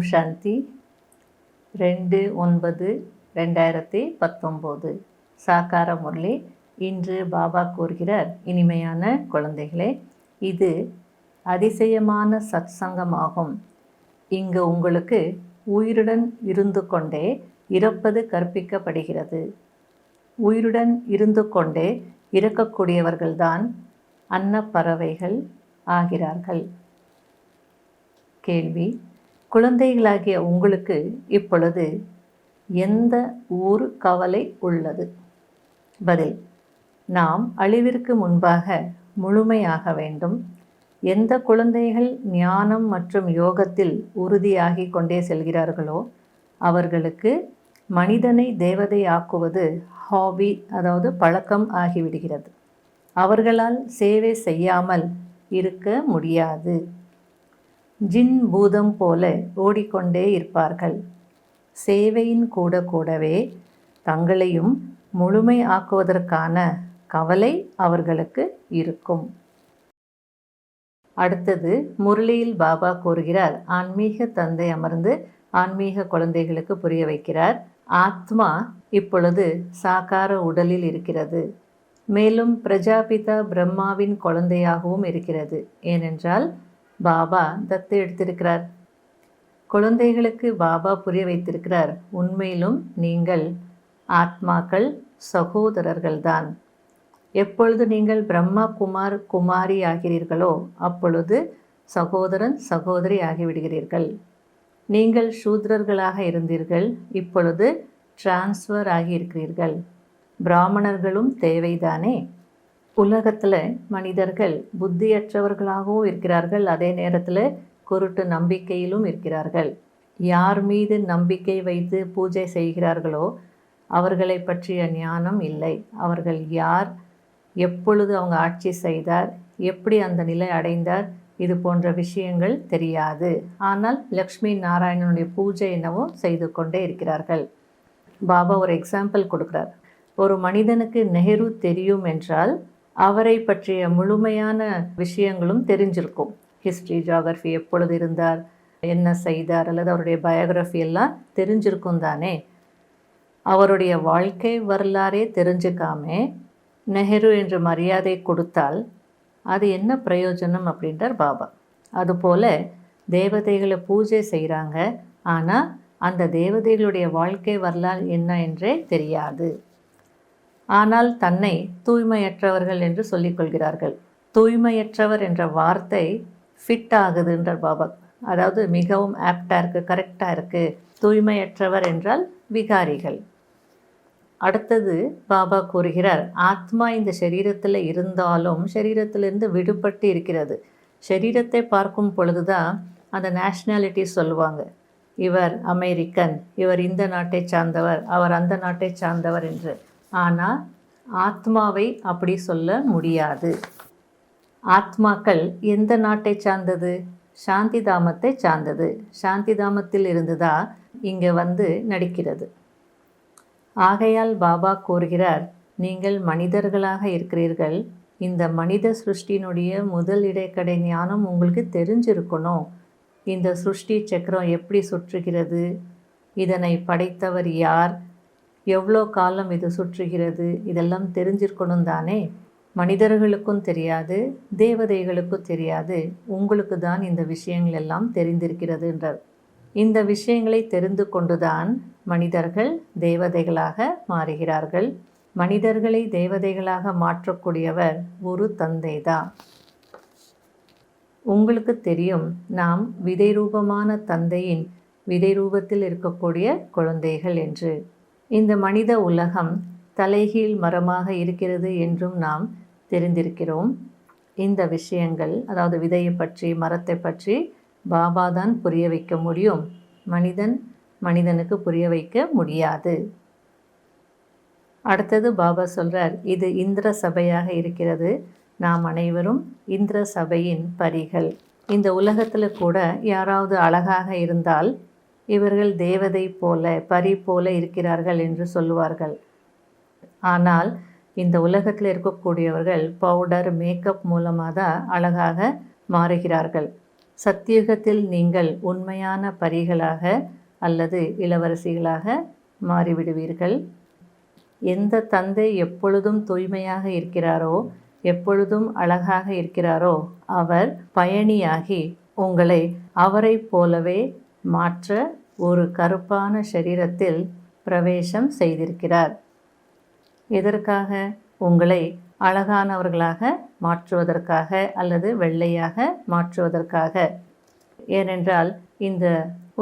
சாந்தி 2/9/2019 சாக்கார முரளி. இன்று பாபா கூறுகிறார், இனிமையான குழந்தைகளே, இது அதிசயமான சத்சங்கமாகும். இங்கு உங்களுக்கு உயிருடன் இருந்து கொண்டே இறப்பது கற்பிக்கப்படுகிறது. உயிருடன் இருந்து கொண்டே இறக்கக்கூடியவர்கள்தான் அன்னப்பறவைகள் ஆகிறார்கள். கேள்வி: குழந்தைகளாகிய உங்களுக்கு இப்பொழுது எந்த ஊர் கவலை உள்ளது? பதில்: நாம் அழிவிற்கு முன்பாக முழுமையாக வேண்டும். எந்த குழந்தைகள் ஞானம் மற்றும் யோகத்தில் உறுதியாகி கொண்டே செல்கிறார்களோ அவர்களுக்கு மனிதனை தேவதை ஆக்குவது ஹாபி, அதாவது பழக்கம் ஆகிவிடுகிறது. அவர்களால் சேவை செய்யாமல் இருக்க முடியாது. ஜின் பூதம் போல ஓடிக்கொண்டே இருப்பார்கள். சேவையின் கூடவே தங்களையும் முழுமை ஆக்குவதற்கான கவலை அவர்களுக்கு இருக்கும். அடுத்தது முரளியில் பாபா கூறுகிறார், ஆன்மீக தந்தை அமர்ந்து ஆன்மீக குழந்தைகளுக்கு புரிய வைக்கிறார். ஆத்மா இப்பொழுது சாக்கார உடலில் இருக்கிறது. மேலும் பிரஜாபிதா பிரம்மாவின் குழந்தையாகவும் இருக்கிறது. ஏனென்றால் பாபா தத்து எடுத்திருக்கிறார். குழந்தைகளுக்கு பாபா புரிய வைத்திருக்கிறார், உண்மையிலும் நீங்கள் ஆத்மாக்கள், சகோதரர்கள்தான். எப்பொழுது நீங்கள் பிரம்மா குமாரி ஆகிறீர்களோ அப்பொழுது சகோதரன் சகோதரி ஆகிவிடுகிறீர்கள். நீங்கள் சூத்ரர்களாக இருந்தீர்கள், இப்பொழுது டிரான்ஸ்ஃபர் ஆகியிருக்கிறீர்கள். பிராமணர்களும் தேவைதானே? உலகத்தில் மனிதர்கள் புத்தியற்றவர்களாகவும் இருக்கிறார்கள், அதே நேரத்தில் குருட்டு நம்பிக்கையிலும் இருக்கிறார்கள். யார் மீது நம்பிக்கை வைத்து பூஜை செய்கிறார்களோ அவர்களை பற்றிய ஞானம் இல்லை. அவர்கள் யார், எப்பொழுது அவங்க ஆட்சி செய்தார், எப்படி அந்த நிலை அடைந்தார், இது போன்ற விஷயங்கள் தெரியாது. ஆனால் லக்ஷ்மி நாராயணனுடைய பூஜை என்னவோ செய்து கொண்டே இருக்கிறார்கள். பாபா ஒரு எக்ஸாம்பிள் கொடுக்குறார். ஒரு மனிதனுக்கு நெஹ்ரு தெரியும் என்றால் அவரை பற்றிய முழுமையான விஷயங்களும் தெரிஞ்சிருக்கும். ஹிஸ்ட்ரி, ஜியாகிரஃபி, எப்பொழுது இருந்தார், என்ன செய்தார், அல்லது அவருடைய பயோகிராஃபி எல்லாம் தெரிஞ்சிருக்கும் தானே. அவருடைய வாழ்க்கை வரலாறே தெரிஞ்சுக்காம நெஹ்ரு என்று மரியாதை கொடுத்தால் அது என்ன பிரயோஜனம் அப்படின்றார் பாபா. அதுபோல் தேவதைகளை பூஜை செய்கிறாங்க, ஆனால் அந்த தேவதைகளுடைய வாழ்க்கை வரலாறு என்ன என்றே தெரியாது. ஆனால் தன்னை தூய்மையற்றவர்கள் என்று சொல்லிக்கொள்கிறார்கள். தூய்மையற்றவர் என்ற வார்த்தை ஃபிட் ஆகுதுன்றார் பாபா. அதாவது மிகவும் ஆப்டாக இருக்குது, கரெக்டாக இருக்குது. தூய்மையற்றவர் என்றால் விகாரிகள். அடுத்தது பாபா கூறுகிறார், ஆத்மா இந்த சரீரத்தில் இருந்தாலும் சரீரத்திலிருந்து விடுபட்டு இருக்கிறது. சரீரத்தை பார்க்கும் பொழுதுதான் அந்த நேஷ்னாலிட்டி சொல்லுவாங்க. இவர் அமெரிக்கன், இவர் இந்த நாட்டை சார்ந்தவர், அவர் அந்த நாட்டை சார்ந்தவர் என்று. ஆனால் ஆத்மாவை அப்படி சொல்ல முடியாது. ஆத்மாக்கள் எந்த நாட்டை சார்ந்தது? சாந்தி தாமத்தை சார்ந்தது. சாந்தி தாமத்தில் இருந்துதான் இங்கே வந்து நடிக்கிறது. ஆகையால் பாபா கூறுகிறார், நீங்கள் மனிதர்களாக இருக்கிறீர்கள். இந்த மனித சிருஷ்டியினுடைய முதல் இடைக்கடை ஞானம் உங்களுக்கு தெரிஞ்சிருக்கணும். இந்த சிருஷ்டி சக்கரம் எப்படி சுற்றுகிறது, இதனை படைத்தவர் யார், எவ்வளோ காலம் இது சுற்றுகிறது, இதெல்லாம் தெரிஞ்சிருக்கணும் தானே. மனிதர்களுக்கும் தெரியாது, தேவதைகளுக்கும் தெரியாது. உங்களுக்கு தான் இந்த விஷயங்கள் எல்லாம் தெரிந்திருக்கிறது என்றார். இந்த விஷயங்களை தெரிந்து கொண்டுதான் மனிதர்கள் தேவதைகளாக மாறுகிறார்கள். மனிதர்களை தேவதைகளாக மாற்றக்கூடியவர் ஒரு தந்தை தான். உங்களுக்கு தெரியும், நாம் விதை ரூபமான தந்தையின் விதை ரூபத்தில் இருக்கக்கூடிய குழந்தைகள் என்று. இந்த மனித உலகம் தலைகீழ் மரமாக இருக்கிறது என்றும் நாம் தெரிந்திருக்கிறோம். இந்த விஷயங்கள், அதாவது விதையை பற்றி, மரத்தை பற்றி பாபா தான் புரிய வைக்க முடியும். மனிதனுக்கு புரிய வைக்க முடியாது. அடுத்தது பாபா சொல்றார், இது இந்திர சபையாக இருக்கிறது. நாம் அனைவரும் இந்திர சபையின் பரிகள். இந்த உலகத்தில் கூட யாராவது அழகாக இருந்தால் இவர்கள் தேவதை போல, பரி போல இருக்கிறார்கள் என்று சொல்லுவார்கள். ஆனால் இந்த உலகத்தில் இருக்கக்கூடியவர்கள் பவுடர், மேக்கப் மூலமாக தான் அழகாக மாறுகிறார்கள். சத்தியுகத்தில் நீங்கள் உண்மையான பரிகளாக அல்லது இளவரசிகளாக மாறிவிடுவீர்கள். எந்த தந்தை எப்பொழுதும் தூய்மையாக இருக்கிறாரோ, எப்பொழுதும் அழகாக இருக்கிறாரோ, அவர் பயணியாகி உங்களை அவரைப் போலவே மாற்ற ஒரு கருப்பான சரீரத்தில் பிரவேசம் செய்திருக்கிறார். எதற்காக? உங்களை அழகானவர்களாக மாற்றுவதற்காக அல்லது வெள்ளையாக மாற்றுவதற்காக. ஏனென்றால் இந்த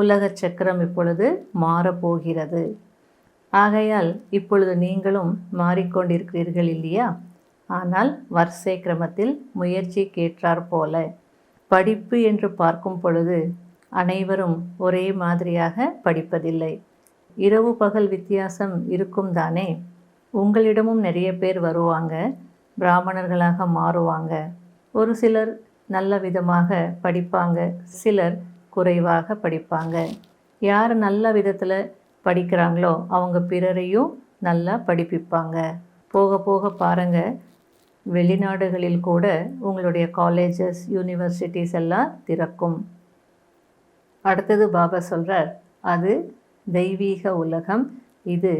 உலக சக்கரம் இப்பொழுது மாறப்போகிறது. ஆகையால் இப்பொழுது நீங்களும் மாறிக்கொண்டிருக்கிறீர்கள் இல்லையா? ஆனால் வரிசை கிரமத்தில் முயற்சிக்கேற்றாற் போல. படிப்பு என்று பார்க்கும் பொழுது அனைவரும் ஒரே மாதிரியாக படிப்பதில்லை. இரவு பகல் வித்தியாசம் இருக்கும் தானே. உங்களிடமும் நிறைய பேர் வருவாங்க, பிராமணர்களாக மாறுவாங்க. ஒரு சிலர் நல்ல விதமாக படிப்பாங்க, சிலர் குறைவாக படிப்பாங்க. யார் நல்ல விதத்தில் படிக்கிறாங்களோ அவங்க பிறரையும் நல்லா படிப்பிப்பாங்க. போக போக பாருங்கள், வெளிநாடுகளில் கூட உங்களுடைய காலேஜஸ், யூனிவர்சிட்டிஸ் எல்லாம் திறக்கும். அடுத்தது பாபா சொல்கிறார், அது தெய்வீக உலகம், இது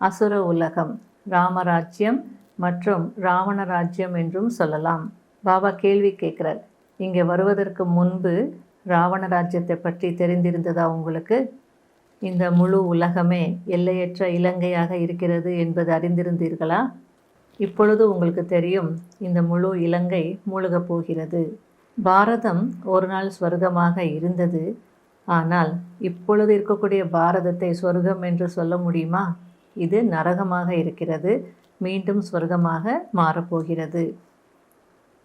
அசுர உலகம், ராமராஜ்யம் மற்றும் ராவண ராஜ்யம் என்றும் சொல்லலாம். பாபா கேள்வி கேட்குறார், இங்கே வருவதற்கு முன்பு ராவண ராஜ்யத்தை பற்றி தெரிந்திருந்ததா உங்களுக்கு? இந்த முழு உலகமே எல்லையற்ற இலங்கையாக இருக்கிறது என்பது அறிந்திருந்தீர்களா? இப்பொழுது உங்களுக்கு தெரியும், இந்த முழு இலங்கை மூழ்கப் போகிறது. பாரதம் ஒரு நாள் ஸ்வர்க்கமாக இருந்தது. ஆனால் இப்பொழுது இருக்கக்கூடிய பாரதத்தை ஸ்வர்க்கம் என்று சொல்ல முடியுமா? இது நரகமாக இருக்கிறது, மீண்டும் ஸ்வர்க்கமாக மாறப்போகிறது.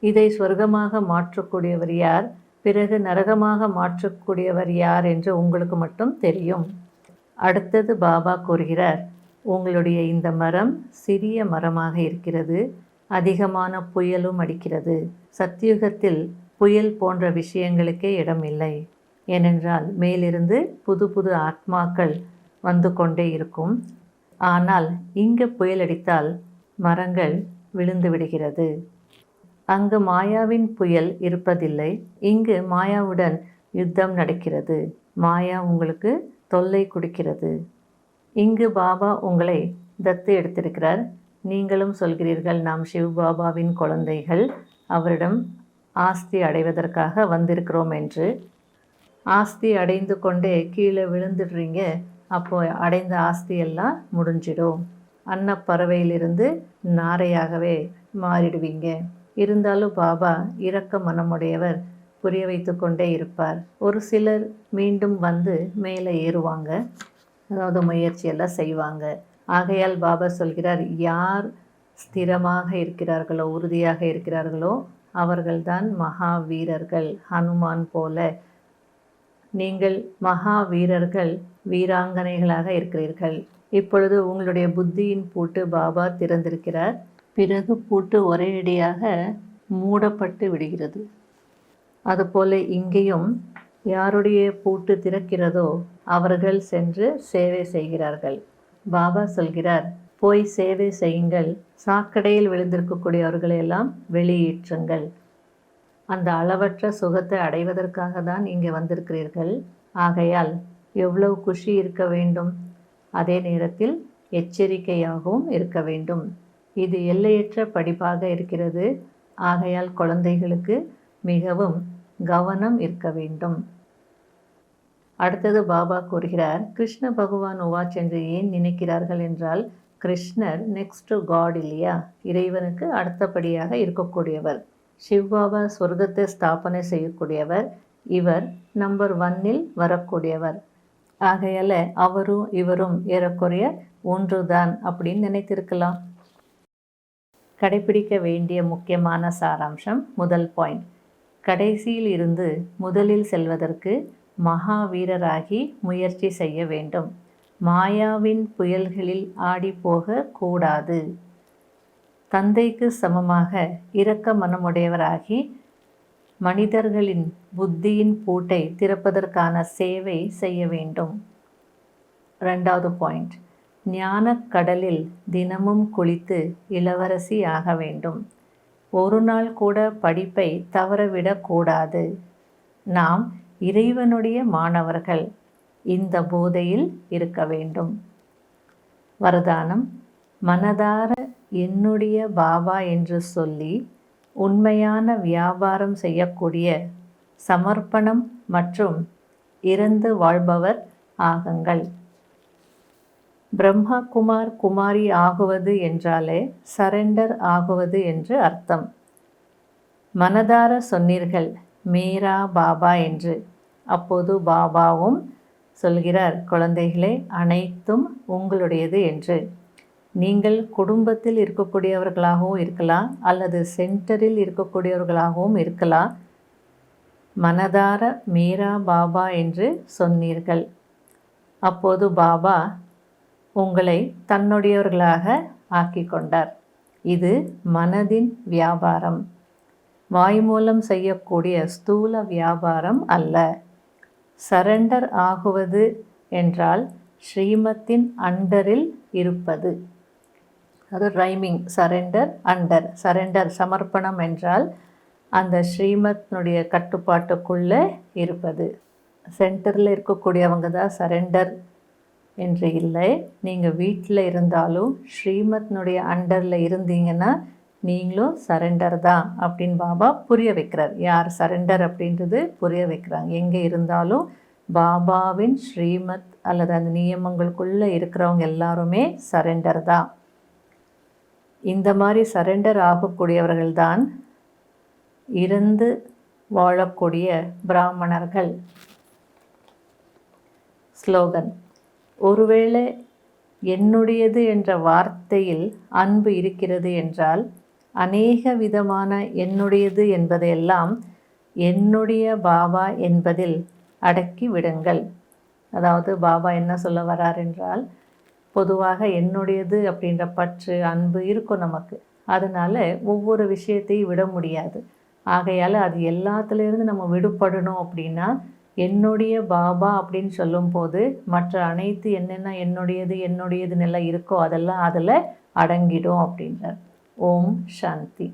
இதை ஸ்வர்க்கமாக மாற்றக்கூடியவர் யார், பிறகு நரகமாக மாற்றக்கூடியவர் யார் என்று உங்களுக்கு மட்டும் தெரியும். அடுத்தது பாபா கூறுகிறார், உங்களுடைய இந்த மரம் சிறிய மரமாக இருக்கிறது, அதிகமான புயலும் அடிக்கிறது. சத்தியுகத்தில் புயல் போன்ற விஷயங்களுக்கே இடமில்லை. ஏனென்றால் மேலிருந்து புது புது ஆத்மாக்கள் வந்து கொண்டே இருக்கும். ஆனால் இங்கு புயல் அடித்தால் மரங்கள் விழுந்து விடுகிறது. அங்கு மாயாவின் புயல் இருப்பதில்லை, இங்கு மாயாவுடன் யுத்தம் நடக்கிறது. மாயா உங்களுக்கு தொல்லை கொடுக்கிறது. இங்கு பாபா உங்களை தத்து எடுத்திருக்கிறார். நீங்களும் சொல்கிறீர்கள், நாம் சிவ் பாபாவின் குழந்தைகள், அவரிடம் ஆஸ்தி அடைவதற்காக வந்திருக்கிறோம் என்று. ஆஸ்தி அடைந்து கொண்டே கீழே விழுந்துடுறீங்க. அப்போ அடைந்த ஆஸ்தி எல்லாம் முடிஞ்சிடும். அன்னப்பறவையிலிருந்து நாரையாகவே மாறிடுவீங்க. இருந்தாலும் பாபா இரக்க மனமுடையவர், புரிய வைத்து கொண்டே இருப்பார். ஒரு சிலர் மீண்டும் வந்து மேலே ஏறுவாங்க, அதாவது முயற்சியெல்லாம் செய்வாங்க. ஆகையால் பாபா சொல்கிறார், யார் ஸ்திரமாக இருக்கிறார்களோ, உறுதியாக இருக்கிறார்களோ அவர்கள்தான் மகா வீரர்கள். ஹனுமான் போல நீங்கள் மகா வீரர்கள், வீராங்கனைகளாக இருக்கிறீர்கள். இப்பொழுது உங்களுடைய புத்தியின் பூட்டு பாபா திறந்திருக்கிறார். பிறகு பூட்டு ஒரேடியாக மூடப்பட்டு விடுகிறது. அதுபோல இங்கேயும் யாருடைய பூட்டு திறக்கிறதோ அவர்கள் சென்று சேவை செய்கிறார்கள். பாபா சொல்கிறார், போய் சேவை செய்யுங்கள், சாக்கடையில் விழுந்திருக்கக்கூடியவர்களை எல்லாம் வெளியேற்றுங்கள். அந்த அளவற்ற சுகத்தை அடைவதற்காக தான் இங்கே வந்திருக்கிறீர்கள். ஆகையால் எவ்வளவு குஷி இருக்க வேண்டும், அதே நேரத்தில் எச்சரிக்கையாகவும் இருக்க வேண்டும். இது எல்லையற்ற படிப்பாக இருக்கிறது. ஆகையால் குழந்தைகளுக்கு மிகவும் கவனம் இருக்க வேண்டும். அடுத்தது பாபா கூறுகிறார், கிருஷ்ண பகவான் உவாச் என்று ஏன் நினைக்கிறார்கள் என்றால், கிருஷ்ணர் நெக்ஸ்ட் டு காட் இல்லையா, இறைவனுக்கு அடுத்தபடியாக இருக்கக்கூடியவர். சிவ்பாபா சொர்க்கத்தை ஸ்தாபனை செய்யக்கூடியவர், இவர் நம்பர் 1 வரக்கூடியவர். ஆகையால் அவரும் இவரும் ஏறக்குறைய ஒன்றுதான் அப்படின்னு நினைத்திருக்கலாம். கடைபிடிக்க வேண்டிய முக்கியமான சாராம்சம், முதல் பாயிண்ட், கடைசியில் இருந்து முதலில் செல்வதற்கு மகாவீரராகி முயற்சி செய்ய வேண்டும். மாயாவின் புயல்களில் ஆடி போக கூடாது. தந்தைக்கு சமமாக இரக்க மனமுடையவராகி மனிதர்களின் புத்தியின் பூட்டை திறப்பதற்கான சேவை செய்ய வேண்டும். 2வது பாயிண்ட், ஞானக் கடலில் தினமும் குளித்து இளவரசி ஆக வேண்டும். ஒரு நாள் கூட படிப்பை தவறவிடக்கூடாது. நாம் இறைவனுடைய மாணவர்கள். இந்த போதையில் இருக்க வேண்டும். வரதானம்: மனதார என்னுடைய பாபா என்று சொல்லி உண்மையான வியாபாரம் செய்யக்கூடிய சமர்ப்பணம் மற்றும் இறந்து வாழ்பவர் ஆகுங்கள். பிரம்மா குமாரி ஆகுவது என்றாலே சரெண்டர் ஆகுவது என்று அர்த்தம். மனதார சொன்னீர்கள் மேரா பாபா என்று. அப்போது பாபாவும் சொல்கிறார், குழந்தைகளே, அனைத்தும் உங்களுடையது என்று. நீங்கள் குடும்பத்தில் இருக்கக்கூடியவர்களாகவும் இருக்கலாம், அல்லது சென்டரில் இருக்கக்கூடியவர்களாகவும் இருக்கலாம். மனதார மேரா பாபா என்று சொன்னீர்கள். அப்போது பாபா உங்களை தன்னுடையவர்களாக ஆக்கி கொண்டார். இது மனதின் வியாபாரம், வாய் மூலம் செய்யக்கூடிய ஸ்தூல வியாபாரம் அல்ல. சரெண்டர் ஆகுவது என்றால் ஸ்ரீமத்தின் அண்டரில் இருப்பது. அது ரைமிங். சரெண்டர், அண்டர். சரெண்டர் சமர்ப்பணம் என்றால் அந்த ஸ்ரீமத்னுடைய கட்டுப்பாட்டுக்குள்ளே இருப்பது. சென்டரில் இருக்கக்கூடியவங்க தான் சரெண்டர் என்று இல்லை. நீங்கள் வீட்டில் இருந்தாலும் ஸ்ரீமத்னுடைய அண்டரில் இருந்தீங்கன்னா நீங்களும் சரெண்டர் தான் அப்படின்னு பாபா புரிய வைக்கிறார். யார் சரெண்டர் அப்படின்றது புரிய வைக்கிறாங்க. எங்கே இருந்தாலும் பாபாவின் ஸ்ரீமத் அல்லது அந்த நியமங்களுக்குள்ளே இருக்கிறவங்க எல்லாருமே சரெண்டர் தான். இந்த மாதிரி சரெண்டர் ஆகக்கூடியவர்கள்தான் இருந்து வாழக்கூடிய பிராமணர்கள். ஸ்லோகன்: ஒருவேளை என்னுடையது என்ற வார்த்தையில் அன்பு இருக்கிறது என்றால் அநேக விதமான என்னுடையது என்பதையெல்லாம் என்னுடைய பாபா என்பதில் அடக்கி விடுங்கள். அதாவது பாபா என்ன சொல்ல வரார் என்றால், பொதுவாக என்னுடையது அப்படின்ற பற்று அன்பு இருக்கும் நமக்கு. அதனால் ஒவ்வொரு விஷயத்தையும் விட முடியாது. ஆகையால் அது எல்லாத்துலேருந்து நம்ம விடுபடணும் அப்படின்னா என்னுடைய பாபா அப்படின்னு சொல்லும்போது மற்ற அனைத்து என்னென்ன என்னுடையதுன்னு எல்லாம் இருக்கோ அதெல்லாம் அதில் அடங்கிடும் அப்படின்றார். ஓம் சாந்தி.